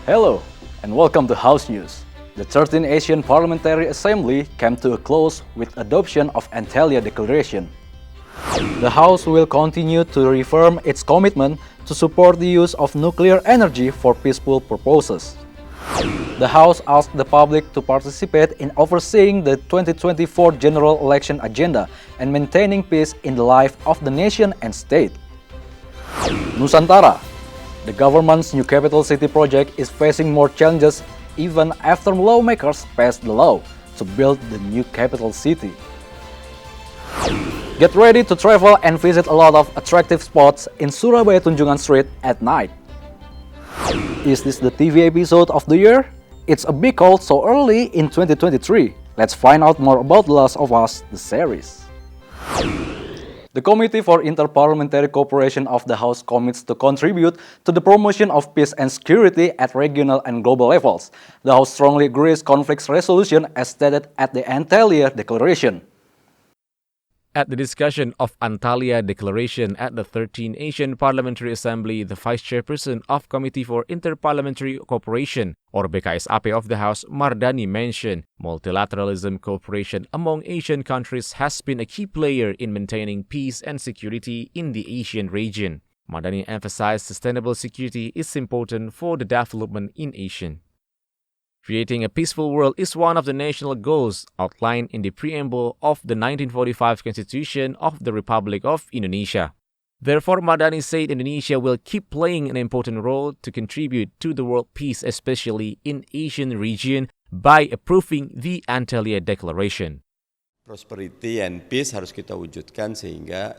Hello, and welcome to House News. The 13th Asian Parliamentary Assembly came to a close with adoption of Antalya Declaration. The House will continue to reaffirm its commitment to support the use of nuclear energy for peaceful purposes. The House asked the public to participate in overseeing the 2024 general election agenda and maintaining peace in the life of the nation and state. Nusantara. The government's new capital city project is facing more challenges even after lawmakers passed the law to build the new capital city. Get ready to travel and visit a lot of attractive spots in Surabaya Tunjungan Street at night. Is this the TV episode of the year? It's a big call so early in 2023. Let's find out more about The Last of Us, the series. The Committee for Inter-Parliamentary Cooperation of the House commits to contribute to the promotion of peace and security at regional and global levels. The House strongly agrees conflict resolution as stated at the Antalya Declaration. At the discussion of Antalya Declaration at the 13th Asian Parliamentary Assembly, the Vice Chairperson of Committee for Inter-Parliamentary Cooperation, or BKSAP of the House, Mardani, mentioned multilateralism cooperation among Asian countries has been a key player in maintaining peace and security in the Asian region. Mardani emphasized sustainable security is important for the development in Asia. Creating a peaceful world is one of the national goals outlined in the preamble of the 1945 Constitution of the Republic of Indonesia. Therefore, Mardani said Indonesia will keep playing an important role to contribute to the world peace, especially in Asian region, by approving the Antalya Declaration. Prosperity and peace harus kita wujudkan sehingga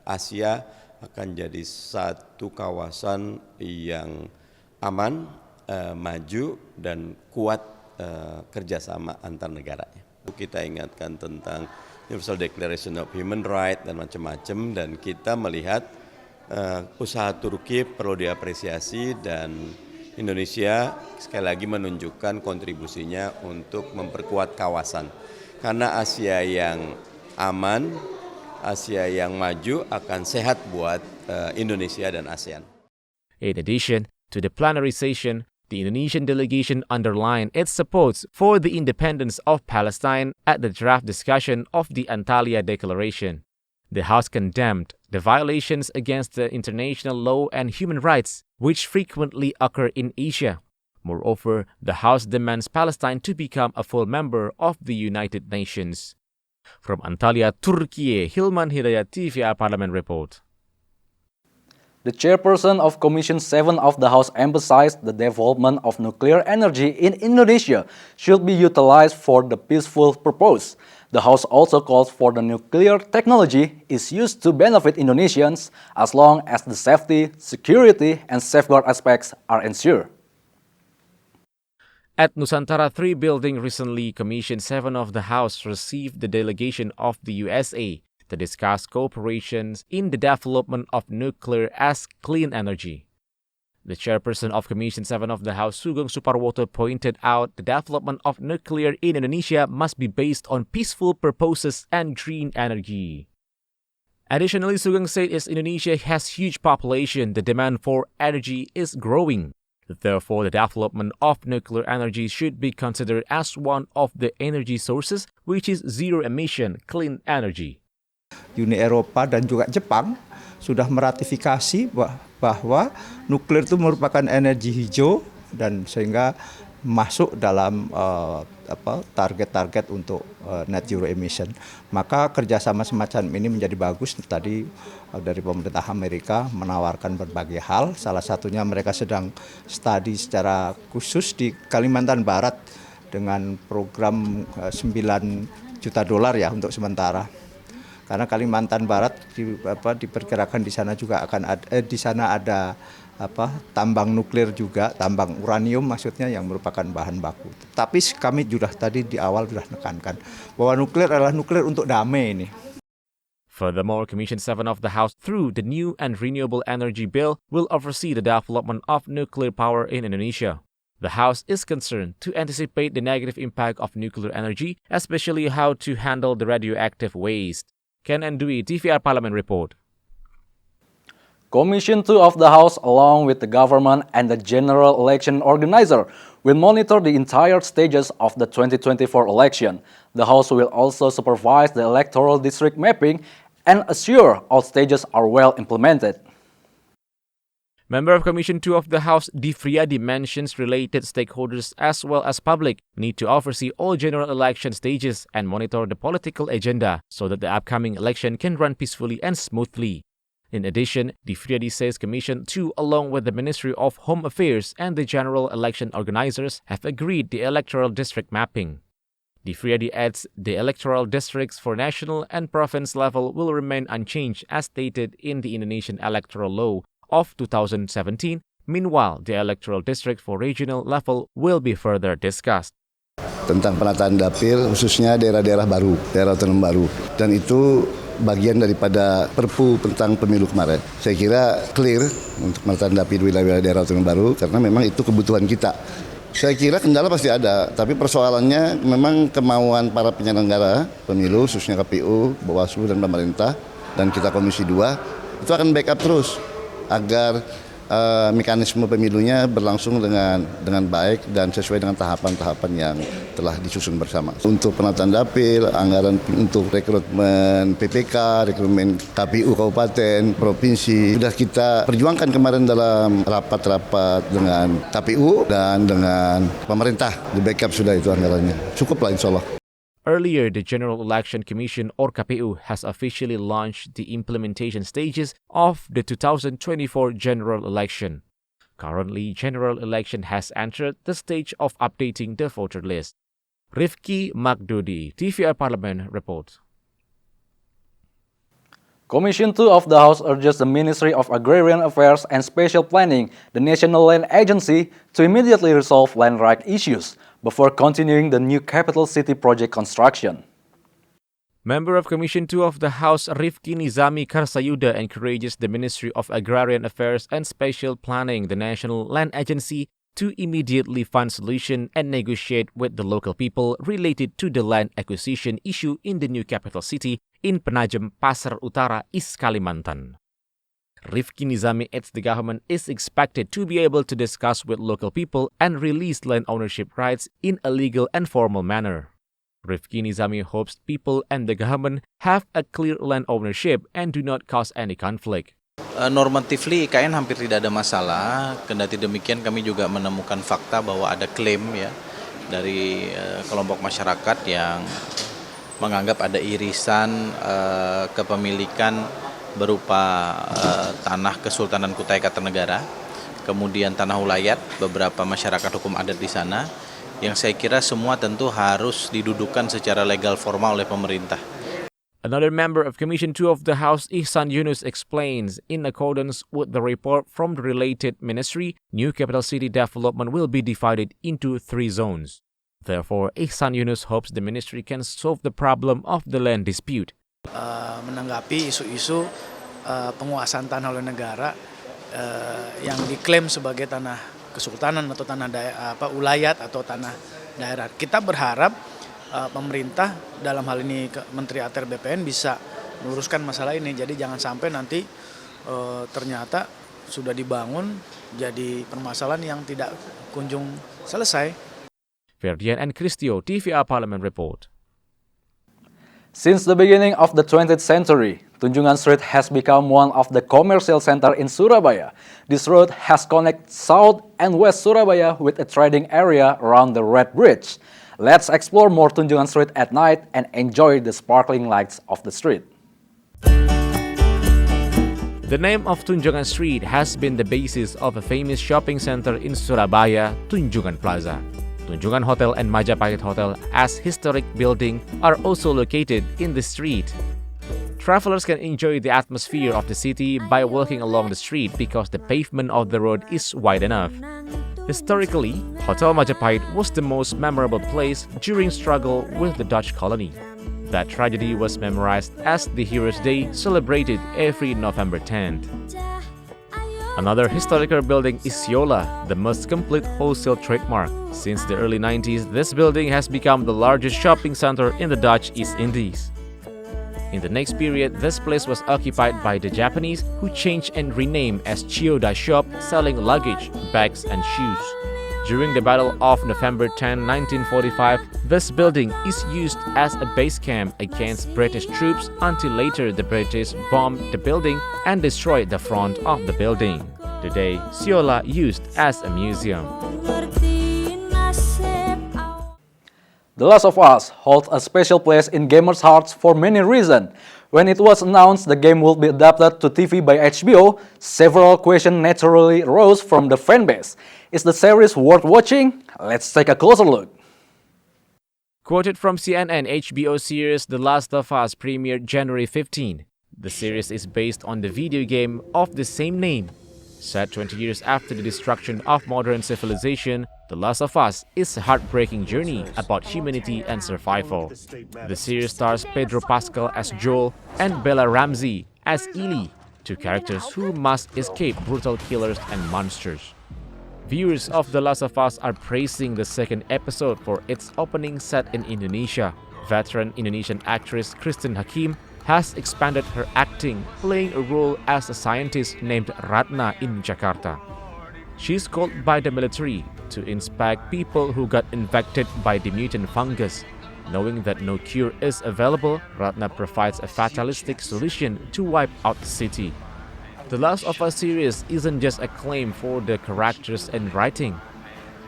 Asia akan jadi satu kawasan yang aman, maju dan kuat kerjasama antar negaranya. Kita ingatkan tentang Universal Declaration of Human Rights dan macam-macam, dan kita melihat usaha Turki perlu diapresiasi dan Indonesia sekali lagi menunjukkan kontribusinya untuk memperkuat kawasan. Karena Asia yang aman, Asia yang maju akan sehat buat Indonesia dan ASEAN. In addition to the plenary session, the Indonesian delegation underlined its support for the independence of Palestine at the draft discussion of the Antalya Declaration. The House condemned the violations against the international law and human rights, which frequently occur in Asia. Moreover, the House demands Palestine to become a full member of the United Nations. From Antalya, Turkey, Hilman Hidayat, TVR Parliament Report. The chairperson of Commission 7 of the House emphasized the development of nuclear energy in Indonesia should be utilized for the peaceful purpose. The House also calls for the nuclear technology is used to benefit Indonesians as long as the safety, security, and safeguard aspects are ensured. At Nusantara 3 building recently, Commission 7 of the House received the delegation of the USA to discuss cooperations in the development of nuclear as clean energy. The chairperson of Commission 7 of the House, Sugeng Suparwoto, pointed out the development of nuclear in Indonesia must be based on peaceful purposes and green energy. Additionally, Sugeng said as Indonesia has huge population, the demand for energy is growing. Therefore, the development of nuclear energy should be considered as one of the energy sources which is zero-emission clean energy. Uni Eropa dan juga Jepang sudah meratifikasi bahwa nuklir itu merupakan energi hijau dan sehingga masuk dalam target-target untuk net zero emission. Maka kerjasama semacam ini menjadi bagus. Tadi dari pemerintah Amerika menawarkan berbagai hal. Salah satunya mereka sedang studi secara khusus di Kalimantan Barat dengan program $9 juta ya untuk sementara. Karena Kalimantan Barat diperkirakan di sana juga akan ada tambang nuklir juga, tambang uranium maksudnya yang merupakan bahan baku. Tapi kami sudah tadi di awal sudah menekankan bahwa nuklir adalah nuklir untuk damai ini. Furthermore, Commission 7 of the House, through the new and renewable energy bill, will oversee the development of nuclear power in Indonesia. The House is concerned to anticipate the negative impact of nuclear energy, especially how to handle the radioactive waste. Ken Andui, TVR Parliament Report. Commission 2 of the House, along with the government and the general election organizer, will monitor the entire stages of the 2024 election. The House will also supervise the electoral district mapping and assure all stages are well implemented. Member of Commission 2 of the House, Difriyadi, mentions related stakeholders as well as public need to oversee all general election stages and monitor the political agenda so that the upcoming election can run peacefully and smoothly. In addition, Difriyadi says Commission 2, along with the Ministry of Home Affairs and the general election organizers, have agreed the electoral district mapping. Difriyadi adds the electoral districts for national and province level will remain unchanged as stated in the Indonesian Electoral Law of 2017. Meanwhile, the electoral district for regional level will be further discussed. Tentang penataan dapil khususnya daerah-daerah baru, daerah otonom baru, dan itu bagian daripada Perpu tentang pemilu kemarin. Saya kira clear untuk penataan dapil wilayah daerah otonom baru karena memang itu kebutuhan kita. Saya kira kendala pasti ada, tapi persoalannya memang kemauan para penyelenggara pemilu khususnya KPU, Bawaslu dan pemerintah dan kita Komisi 2 itu akan backup terus agar mekanisme pemilunya berlangsung dengan baik dan sesuai dengan tahapan-tahapan yang telah disusun bersama. Untuk penataan dapil, anggaran untuk rekrutmen PPK, rekrutmen KPU kabupaten, provinsi sudah kita perjuangkan kemarin dalam rapat-rapat dengan KPU dan dengan pemerintah. Di backup sudah itu anggarannya. Cukuplah insya Allah. Earlier, the General Election Commission or KPU has officially launched the implementation stages of the 2024 general election. Currently, general election has entered the stage of updating the voter list. Rifki Magdudi, TVR Parlemen, report. Commission 2 of the House urges the Ministry of Agrarian Affairs and Spatial Planning, the National Land Agency, to immediately resolve land right issues before continuing the new capital city project construction. Member of Commission 2 of the House, Rifki Nizami Karsayuda, encourages the Ministry of Agrarian Affairs and Spatial Planning, the National Land Agency, to immediately find solution and negotiate with the local people related to the land acquisition issue in the new capital city in Penajem, Pasar Utara, East Kalimantan. Rifki Nizami adds the government is expected to be able to discuss with local people and release land ownership rights in a legal and formal manner. Rifki Nizami hopes people and the government have a clear land ownership and do not cause any conflict. Normatively IKN hampir tidak ada masalah, kendati demikian kami juga menemukan fakta bahwa ada klaim ya dari kelompok masyarakat yang menganggap ada irisan kepemilikan berupa tanah Kesultanan Kutai Kartanegara, kemudian tanah ulayat, beberapa masyarakat hukum adat di sana, yang saya kira semua tentu harus didudukan secara legal formal oleh pemerintah. Another member of Commission 2 of the House, Ihsan Yunus, explains, in accordance with the report from the related ministry, new capital city development will be divided into 3 zones. Therefore, Ihsan Yunus hopes the ministry can solve the problem of the land dispute. Menanggapi isu-isu penguasaan tanah oleh negara yang diklaim sebagai tanah kesultanan atau tanah ulayat atau tanah daerah. Kita berharap pemerintah dalam hal ini Menteri ATR BPN bisa meluruskan masalah ini. Jadi jangan sampai nanti ternyata sudah dibangun jadi permasalahan yang tidak kunjung selesai. Ferdian and Christio, TVR Parlemen report. Since the beginning of the 20th century, Tunjungan Street has become one of the commercial center in Surabaya. This road has connected South and West Surabaya with a trading area around the Red Bridge. Let's explore more Tunjungan Street at night and enjoy the sparkling lights of the street. The name of Tunjungan Street has been the basis of a famous shopping center in Surabaya, Tunjungan Plaza. Tunjungan Hotel and Majapahit Hotel, as historic building, are also located in the street. Travelers can enjoy the atmosphere of the city by walking along the street because the pavement of the road is wide enough. Historically, Hotel Majapahit was the most memorable place during struggle with the Dutch colony. That tragedy was memorized as the Heroes' Day, celebrated every November 10th. Another historical building is Siola, the most complete wholesale trademark. Since the early 90s, this building has become the largest shopping center in the Dutch East Indies. In the next period, this place was occupied by the Japanese, who changed and renamed as Chiyoda Shop, selling luggage, bags, and shoes. During the Battle of November 10, 1945, this building is used as a base camp against British troops until later the British bombed the building and destroyed the front of the building. Today, Siola used as a museum. The Last of Us holds a special place in gamers' hearts for many reasons. When it was announced the game would be adapted to TV by HBO, several questions naturally arose from the fanbase. Is the series worth watching? Let's take a closer look. Quoted from CNN, HBO series The Last of Us premiered January 15. The series is based on the video game of the same name. Set 20 years after the destruction of modern civilization, The Last of Us is a heartbreaking journey about humanity and survival. The series stars Pedro Pascal as Joel and Bella Ramsey as Ellie, two characters who must escape brutal killers and monsters. Viewers of The Last of Us are praising the second episode for its opening set in Indonesia. Veteran Indonesian actress Kristen Hakim has expanded her acting, playing a role as a scientist named Ratna in Jakarta. She's called by the military to inspect people who got infected by the mutant fungus. Knowing that no cure is available, Ratna provides a fatalistic solution to wipe out the city. The Last of Us series isn't just acclaimed for the characters and writing.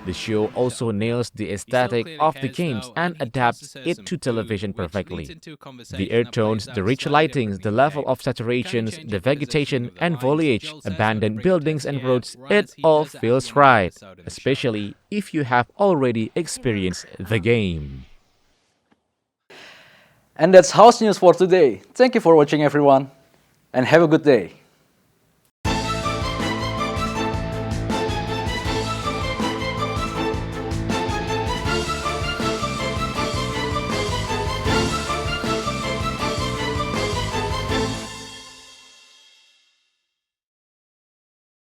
The show also nails the aesthetic of the games and adapts it to television perfectly. The earth tones, the rich lightings, the level of saturations, the vegetation and foliage, abandoned buildings and roads, it all feels right, especially if you have already experienced the game. And that's House News for today. Thank you for watching everyone, and have a good day.